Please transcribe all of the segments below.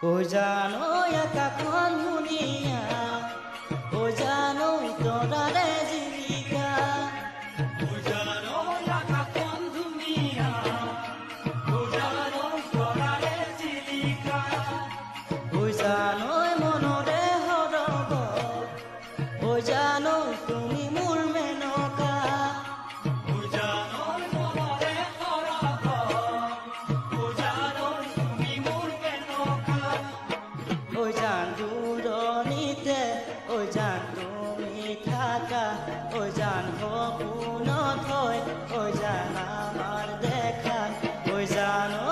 ও জানো একাখন দুনিয়া, ও জানো তোরারে জীবিকা, ও জানো একাখন দুনিয়া, ও জানো তোরারে জীবিকা, ও জানো মনরে হরব, ও জানো তুমি মোৰ মেনকা, ও জানো মনরে হৰব, ও জানো তুমি মোৰ মেনকা, ও জান দূৰণিতে, ও জান তুমি থাকা, ও জান সপোন থৈ, ও জান আমাৰ দেখা, ও জানো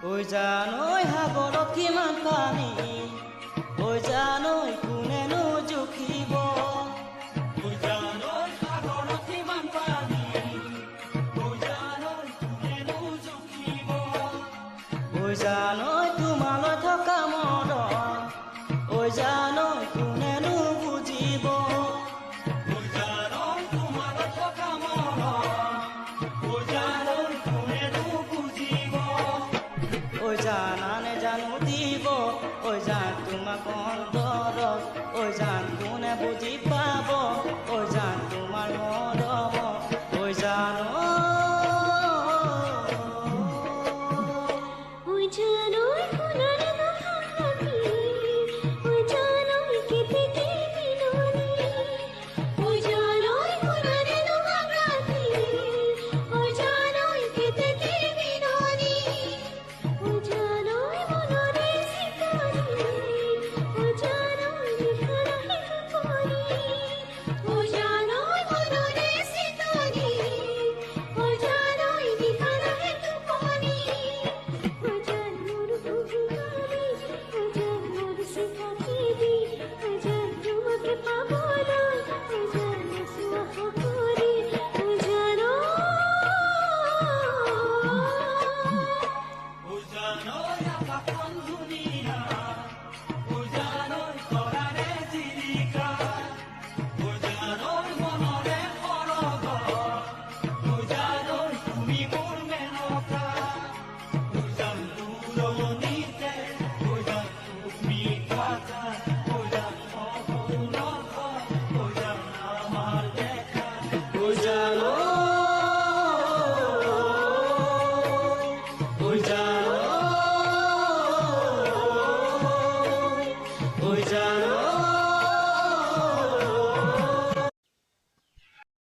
ঐ জানৈ সাগৰত কিমান পানী, ঐ জানৈ কোনেনো জুখিব, ও জানো সাগৰত কিমান পানী, ও জানো কোনেনো জুখিব, ঐ জানৈ তোমালৈ থকা মৰম, ঐ জানৈ কোনেনো বুজিব, ও জানো তোমাৰ থকা মৰম, ও জানো কোনেনো বুজিব, ঐ জানানে জানো দিব, ঐ জান তোমাক অন্তৰত, ঐ জান কোনে বুজি পাব, ঐ জান তোমাৰ মৰম, ঐ জানো ও জানো একাখন দুনিয়া, ও জানো তোৰাৰে জীবিকা, ও জানো মনৰে হৰব, ও জানো তুমি মোৰ মেনকা, ও জান দূৰণিতে, ও জান তুমি থাকা, ও জান সপোন থৈ, ও জান আমাৰ দেখা, ঐ জানো, ঐ জানো